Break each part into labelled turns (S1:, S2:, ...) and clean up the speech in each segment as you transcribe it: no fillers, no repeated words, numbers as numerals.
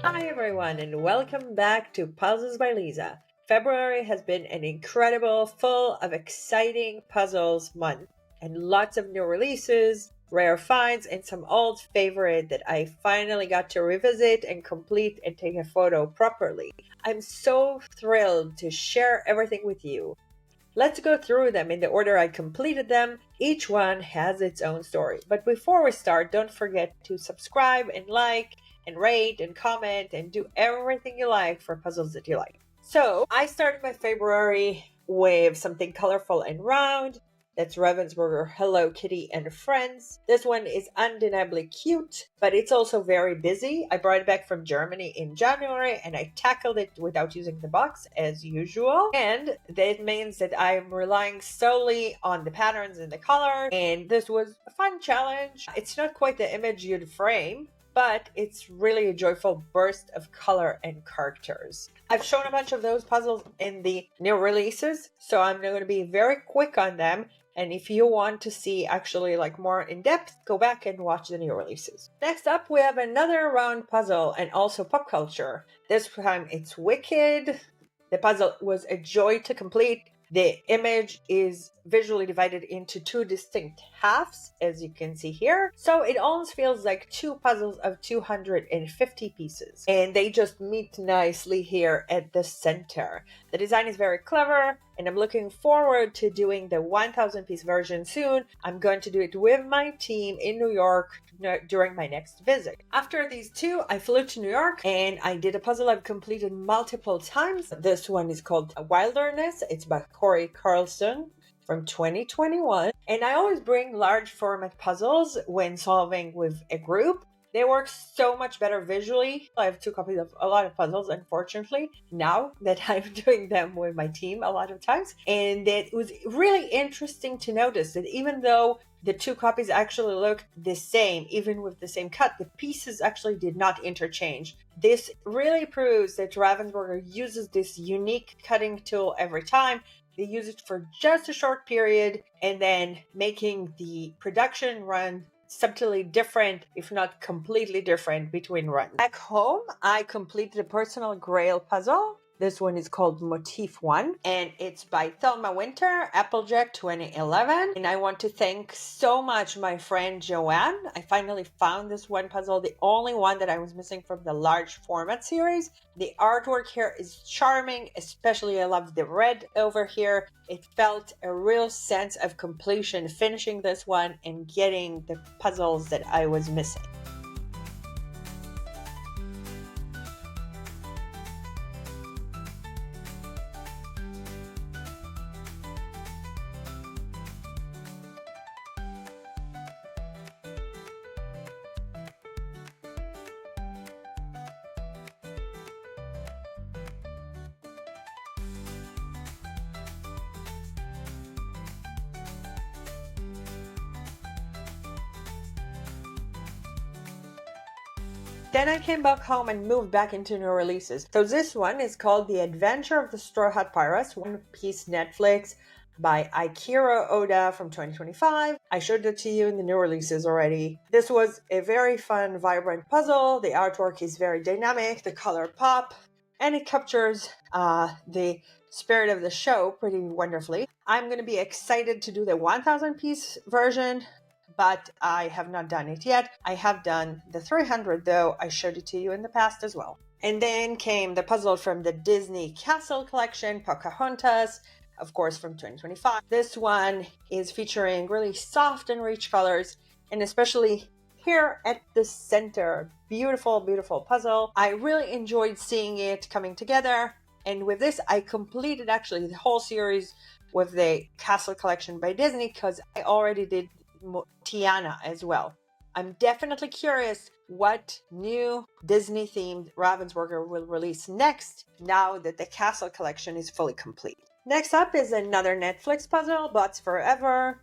S1: Hi everyone and welcome back to Puzzles by Liza. February has been an incredible, full of exciting puzzles month and lots of new releases, rare finds, and some old favorite that I finally got to revisit and complete and take a photo properly. I'm so thrilled to share everything with you. Let's go through them in the order I completed them. Each one has its own story. But before we start, don't forget to subscribe and like and rate and comment and do everything you like for puzzles that you like. So I started my February with something colorful and round. That's Ravensburger Hello Kitty and Friends. This one is undeniably cute, but it's also very busy. I brought it back from Germany in January and I tackled it without using the box as usual. And that means that I'm relying solely on the patterns and the color. And this was a fun challenge. It's not quite the image you'd frame, but it's really a joyful burst of color and characters. I've shown a bunch of those puzzles in the new releases, so I'm going to be very quick on them. And if you want to see actually like more in depth, go back and watch the new releases. Next up, we have another round puzzle and also pop culture. This time it's Wicked. The puzzle was a joy to complete. The image is visually divided into two distinct halves, as you can see here. So it almost feels like two puzzles of 250 pieces. And they just meet nicely here at the center. The design is very clever, and I'm looking forward to doing the 1,000 piece version soon. I'm going to do it with my team in New York during my next visit. After these two, I flew to New York and I did a puzzle I've completed multiple times. This one is called Wilderness. It's by Corey Carlson from 2021. And I always bring large format puzzles when solving with a group. They work so much better visually. I have 2 copies of a lot of puzzles, unfortunately, now that I'm doing them with my team a lot of times. And it was really interesting to notice that even though the 2 copies actually look the same, even with the same cut, the pieces actually did not interchange. This really proves that Ravensburger uses this unique cutting tool every time. They use it for just a short period and then making the production run subtly different, if not completely different, between runs. Back home, I completed a personal grail puzzle. This one is called Motif One, and it's by Thelma Winter, Applejack 2011. And I want to thank so much my friend Joanne. I finally found this one puzzle, the only one that I was missing from the large format series. The artwork here is charming, especially I love the red over here. It felt a real sense of completion finishing this one and getting the puzzles that I was missing. Then I came back home and moved back into new releases. So this one is called The Adventure of the Straw Hat Pirates, One Piece Netflix by Akira Oda from 2025. I showed it to you in the new releases already. This was a very fun, vibrant puzzle. The artwork is very dynamic, the color pop, and it captures the spirit of the show pretty wonderfully. I'm going to be excited to do the 1,000 piece version, but I have not done it yet. I have done the 300 though. I showed it to you in the past as well. And then came the puzzle from the Disney Castle collection, Pocahontas, of course from 2025. This one is featuring really soft and rich colors, and especially here at the center, beautiful, beautiful puzzle. I really enjoyed seeing it coming together. And with this, I completed actually the whole series with the Castle collection by Disney because I already did Tiana as well. I'm definitely curious what new Disney themed Ravensburger will release next now that the Castle collection is fully complete. Next up is another Netflix puzzle, Bots Forever.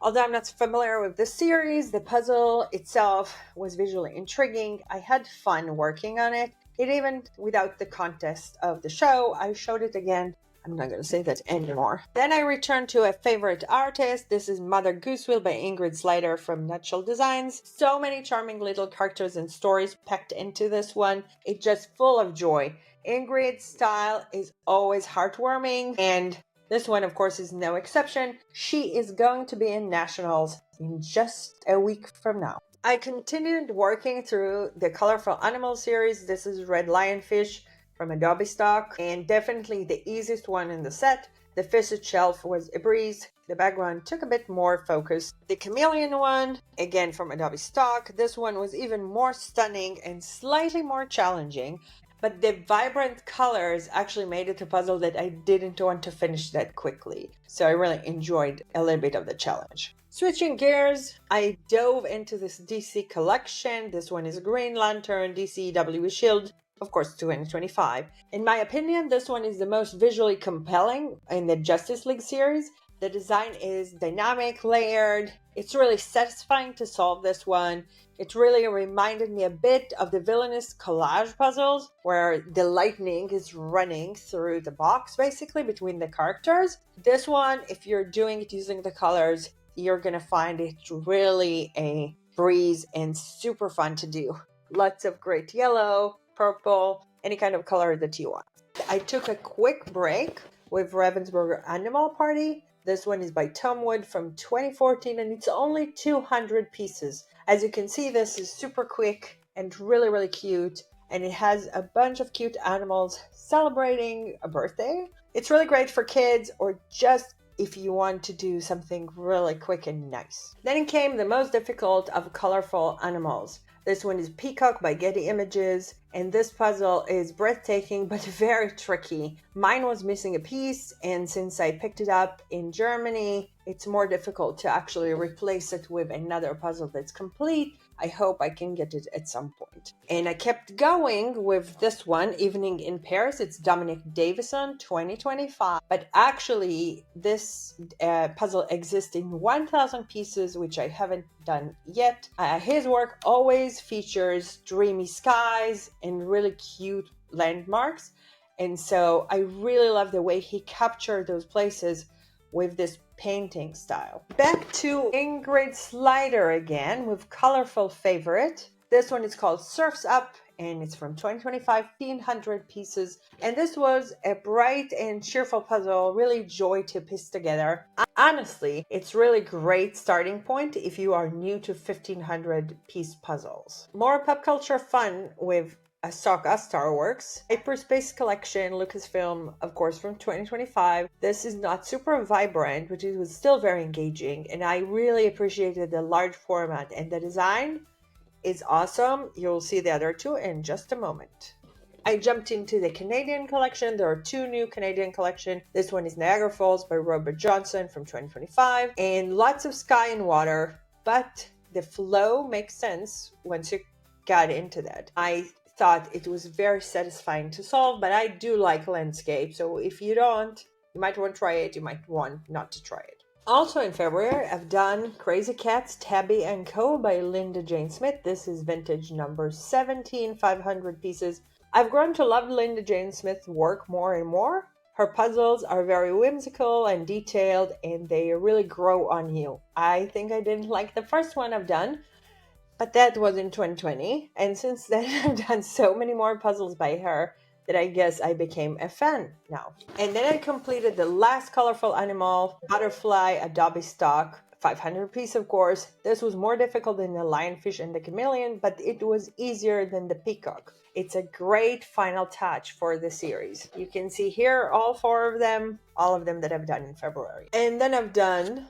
S1: Although I'm not familiar with the series, the puzzle itself was visually intriguing. I had fun working on it. It even without the contest of the show, I showed it again I'm not going to say that anymore. Then I returned to a favorite artist. This is Mother Goose Wheel by Ingrid Slater from Nutshell Designs. So many charming little characters and stories packed into this one. It's just full of joy. Ingrid's style is always heartwarming, and this one, of course, is no exception. She is going to be in Nationals in just a week from now. I continued working through the Colorful Animal series. This is Red Lionfish from Adobe stock, and definitely the easiest one in the set. The fish itself was a breeze. The background took a bit more focus. The chameleon one, again from Adobe stock. This one was even more stunning and slightly more challenging, but the vibrant colors actually made it a puzzle that I didn't want to finish that quickly. So I really enjoyed a little bit of the challenge. Switching gears, I dove into this DC collection. This one is Green Lantern, DCW Shield, of course, 2025. In my opinion, this one is the most visually compelling in the Justice League series. The design is dynamic, layered. It's really satisfying to solve this one. It really reminded me a bit of the villainous collage puzzles where the lightning is running through the box basically between the characters. This one, if you're doing it using the colors, you're gonna find it really a breeze and super fun to do. Lots of great yellow, purple, any kind of color that you want. I took a quick break with Ravensburger Animal Party. This one is by Tom Wood from 2014 and it's only 200 pieces. As you can see, this is super quick and really, really cute. And it has a bunch of cute animals celebrating a birthday. It's really great for kids or just if you want to do something really quick and nice. Then came the most difficult of colorful animals. This one is Peacock by Getty Images, and this puzzle is breathtaking but very tricky. Mine was missing a piece, and since I picked it up in Germany, it's more difficult to actually replace it with another puzzle that's complete. I hope I can get it at some point. And I kept going with this one, Evening in Paris. It's Dominic Davison, 2025. But actually, this puzzle exists in 1,000 pieces, which I haven't done yet. His work always features dreamy skies and really cute landmarks. And so I really love the way he captured those places with this painting style. Back to Ingrid Slater again with Colorful Favorite. This one is called Surfs Up and it's from 2025, 1,500 pieces. And this was a bright and cheerful puzzle, really joy to piece together. Honestly, it's really great starting point if you are new to 1,500 piece puzzles. More pop culture fun with Ahsoka Star Wars. Hyperspace Collection, Lucasfilm, of course, from 2025. This is not super vibrant, but it was still very engaging, and I really appreciated the large format, and the design is awesome. You'll see the other two in just a moment. I jumped into the Canadian collection. There are two new Canadian collections. This one is Niagara Falls by Robert Johnson from 2025, and lots of sky and water, but the flow makes sense once you got into that. I thought it was very satisfying to solve, but I do like landscape, so if you don't, you might want to try it, you might want not to try it. Also in February, I've done Crazy Cats, Tabby & Co. by Linda Jane Smith. This is vintage number 17, 500 pieces. I've grown to love Linda Jane Smith's work more and more. Her puzzles are very whimsical and detailed, and they really grow on you. I think I didn't like the first one I've done, but that was in 2020, and since then I've done so many more puzzles by her that I guess I became a fan now. And then I completed the last colorful animal, Butterfly, Adobe stock, 500 piece of course. This was more difficult than the lionfish and the chameleon, but it was easier than the peacock. It's a great final touch for the series. You can see here all four of them, all of them that I've done in February. And then I've done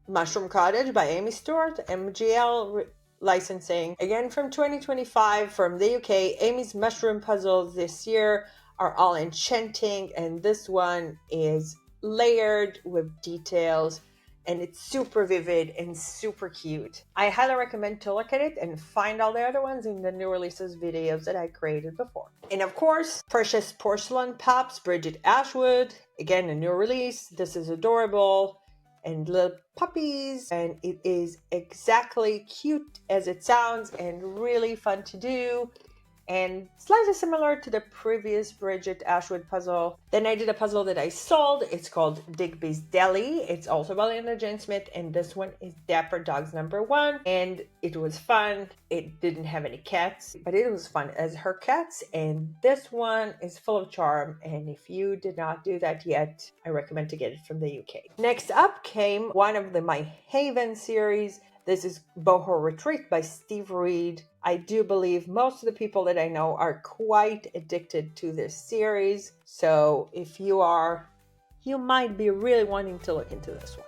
S1: Mushroom Cottage by Amy Stewart, MGL licensing, again from 2025 from the UK. Amy's mushroom puzzles this year are all enchanting, and this one is layered with details and it's super vivid and super cute. I highly recommend to look at it and find all the other ones in the new releases videos that I created before. And of course, Precious Porcelain Pops, Bridget Ashwood, again a new release. This is adorable and little puppies, and it is exactly cute as it sounds and really fun to do. and slightly similar to the previous Bridget Ashwood puzzle. Then I did a puzzle that I sold. It's called Digby's Deli. It's also by Linda Jane Smith, and this one is Dapper Dogs #1, and it was fun. It didn't have any cats, but it was fun as her cats, and this one is full of charm, and if you did not do that yet, I recommend to get it from the UK. Next up came one of the My Haven series. This is Boho Retreat by Steve Reed. I do believe most of the people that I know are quite addicted to this series. So if you are, you might be really wanting to look into this one.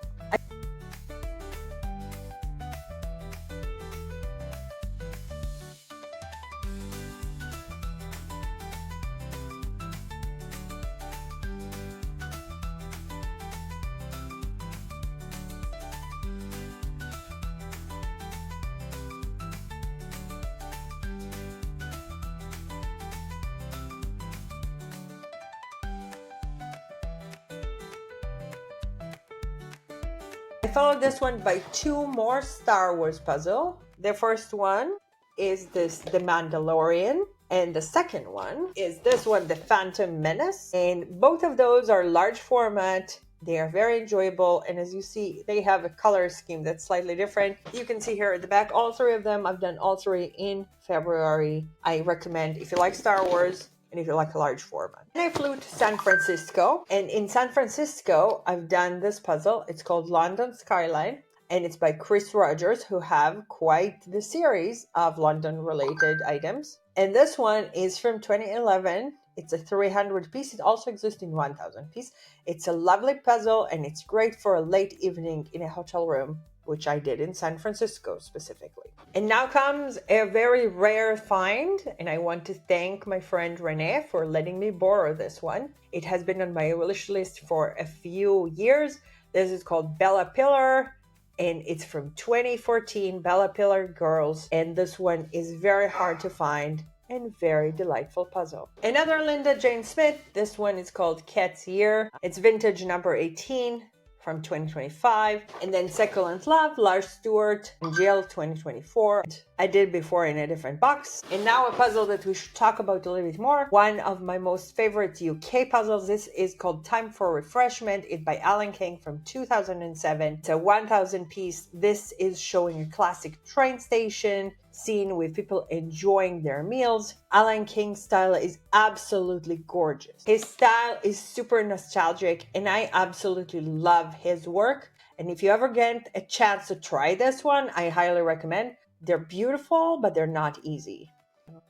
S1: I followed this one by two more Star Wars puzzle. The first one is this The Mandalorian, and the second one is this one, The Phantom Menace. And both of those are large format. They are very enjoyable, and as you see, they have a color scheme that's slightly different. You can see here at the back, all three of them. I've done all three in February. I recommend if you like Star Wars and if you like a large format. And I flew to San Francisco, and in San Francisco, I've done this puzzle. It's called London Skyline, and it's by Chris Rogers, who have quite the series of London-related items. And this one is from 2011. It's a 300 piece. It also exists in 1000 piece. It's a lovely puzzle, and it's great for a late evening in a hotel room, which I did in San Francisco specifically. And now comes a very rare find, and I want to thank my friend Renee for letting me borrow this one. It has been on my wish list for a few years. This is called Bella Pillar, and it's from 2014, Bella Pillar Girls, and this one is very hard to find and very delightful puzzle. Another Linda Jane Smith. This one is called Cat's Year. It's vintage number 18 from 2025. And then Succulent Love, Lars Stewart, and Jill 2024. I did before in a different box. And now a puzzle that we should talk about a little bit more. One of my most favorite UK puzzles. This is called Time for Refreshment. It's by Alan King from 2007. It's a 1000 piece. This is showing a classic train station scene with people enjoying their meals. Alan King's style is absolutely gorgeous. His style is super nostalgic, and I absolutely love his work. And if you ever get a chance to try this one, I highly recommend. They're beautiful, but they're not easy.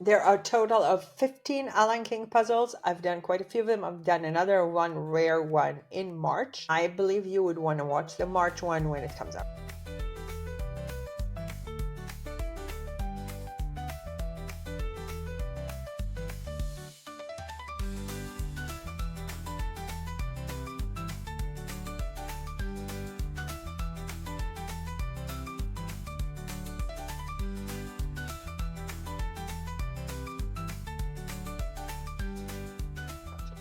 S1: There are a total of 15 Alan King puzzles. I've done quite a few of them. I've done another one, rare one, in March. I believe you would want to watch the March one when it comes out.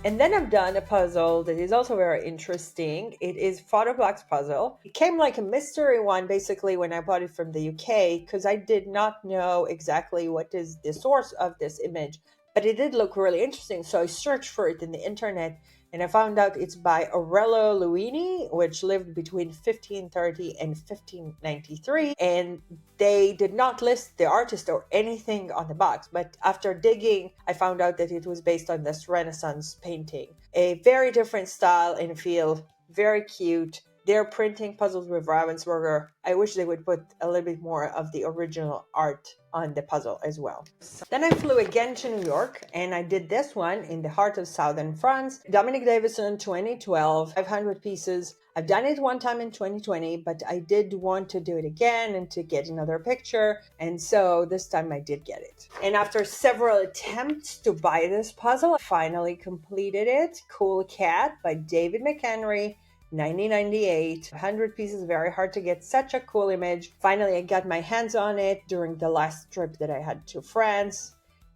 S1: And then I've done a puzzle that is also very interesting. It is Photoblock's puzzle. It came like a mystery one basically when I bought it from the UK, because I did not know exactly what is the source of this image, but it did look really interesting. So I searched for it in the internet, and I found out it's by Aurelio Luini, which lived between 1530 and 1593. And they did not list the artist or anything on the box. But after digging, I found out that it was based on this Renaissance painting. A very different style and feel, very cute. They're printing puzzles with Ravensburger. I wish they would put a little bit more of the original art on the puzzle as well. Then I flew again to New York, and I did this one in the heart of southern France. Dominic Davison, 2012, 500 pieces. I've done it one time in 2020, but I did want to do it again and to get another picture, and so this time I did get it. And after several attempts to buy this puzzle, I finally completed it. Cool Cat by David McHenry. 1998, 100 pieces, very hard to get such a cool image. Finally, I got my hands on it during the last trip that I had to France,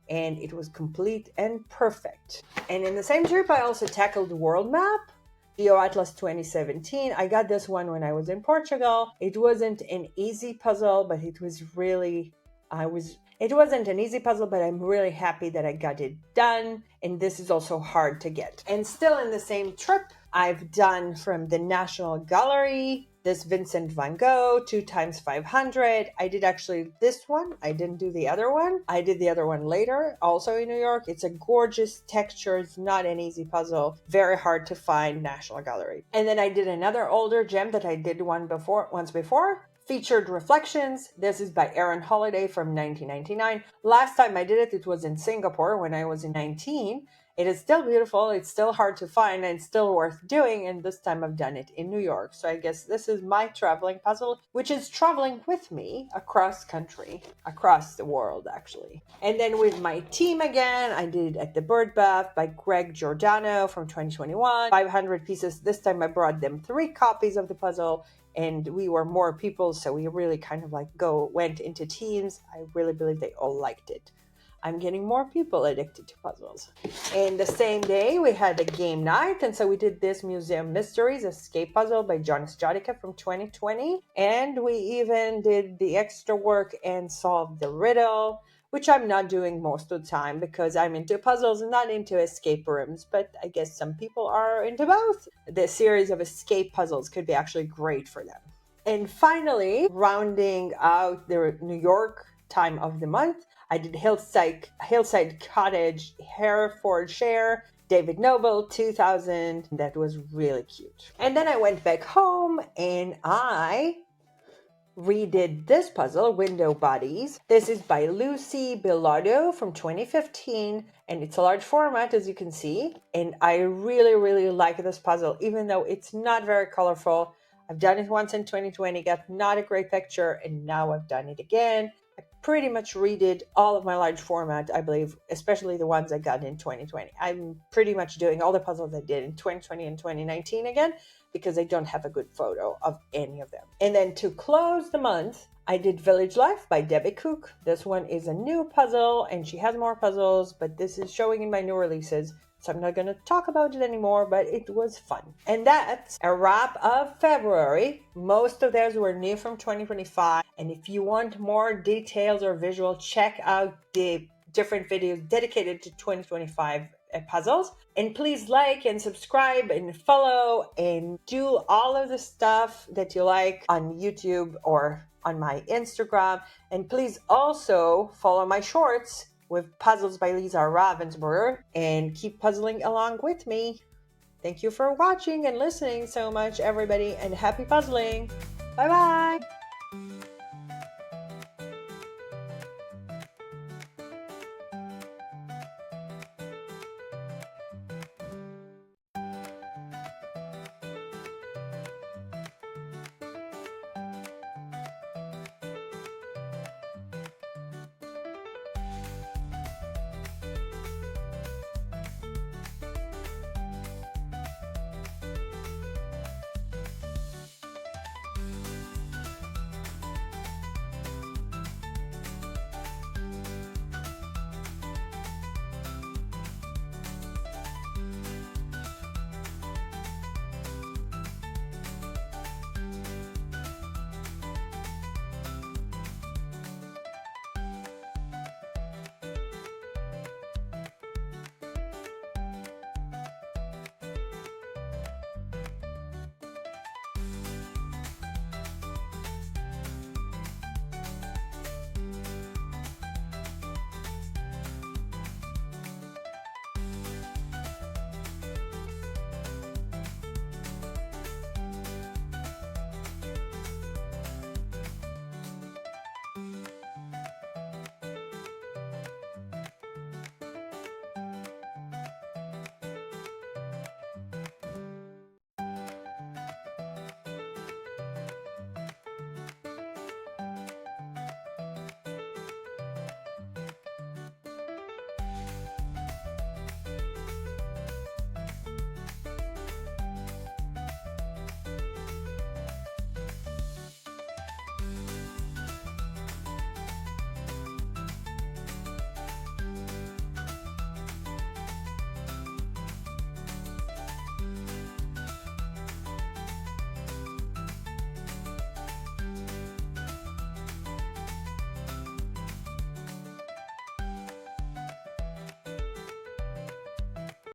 S1: and it was complete and perfect. And in the same trip, I also tackled World Map, Geo Atlas 2017. I got this one when I was in Portugal. It wasn't an easy puzzle, but it was really, It wasn't an easy puzzle, but I'm really happy that I got it done. And this is also hard to get. And still in the same trip, I've done from the National Gallery this Vincent van Gogh 2x500. I did actually this one. I didn't do the other one. I did the other one later, also in New York. It's a gorgeous texture. It's not an easy puzzle. Very hard to find, National Gallery. And then I did another older gem that I did once before. Featured Reflections. This is by Aaron Holiday from 1999. Last time I did it, it was in Singapore when I was in 19. It is still beautiful. It's still hard to find and still worth doing. And this time I've done it in New York. So I guess this is my traveling puzzle, which is traveling with me across country, across the world, actually. And then with my team again, I did At the Bird Bath by Greg Giordano from 2021. 500 pieces. This time I brought them 3 copies of the puzzle. And we were more people, so we really kind of went into teams. I really believe they all liked it. I'm getting more people addicted to puzzles. And the same day, we had a game night. And so we did this Museum Mysteries Escape Puzzle by Jonas Jodica from 2020. And we even did the extra work and solved the riddle, which I'm not doing most of the time because I'm into puzzles and not into escape rooms. But I guess some people are into both. The series of escape puzzles could be actually great for them. And finally, rounding out the New York time of the month, I did Hillside Cottage, Herefordshire, David Noble, 2000. That was really cute. And then I went back home and I redid this puzzle, Window Bodies. This is by Lucy Bilardo from 2015, and it's a large format, as you can see. And I really, really like this puzzle, even though it's not very colorful. I've done it once in 2020, got not a great picture, and now I've done it again. I pretty much redid all of my large format, I believe, especially the ones I got in 2020. I'm pretty much doing all the puzzles I did in 2020 and 2019 again, because I don't have a good photo of any of them. And then to close the month, I did Village Life by Debbie Cook. This one is a new puzzle, and she has more puzzles, but this is showing in my new releases, so I'm not going to talk about it anymore, but it was fun. And that's a wrap of February. Most of those were new from 2025. And if you want more details or visual, check out the different videos dedicated to 2025 puzzles. And please like and subscribe and follow and do all of the stuff that you like on YouTube or on my Instagram. And please also follow my shorts with Puzzles by Liza Ravensburger and keep puzzling along with me. Thank you for watching and listening so much, everybody, and happy puzzling. Bye-bye.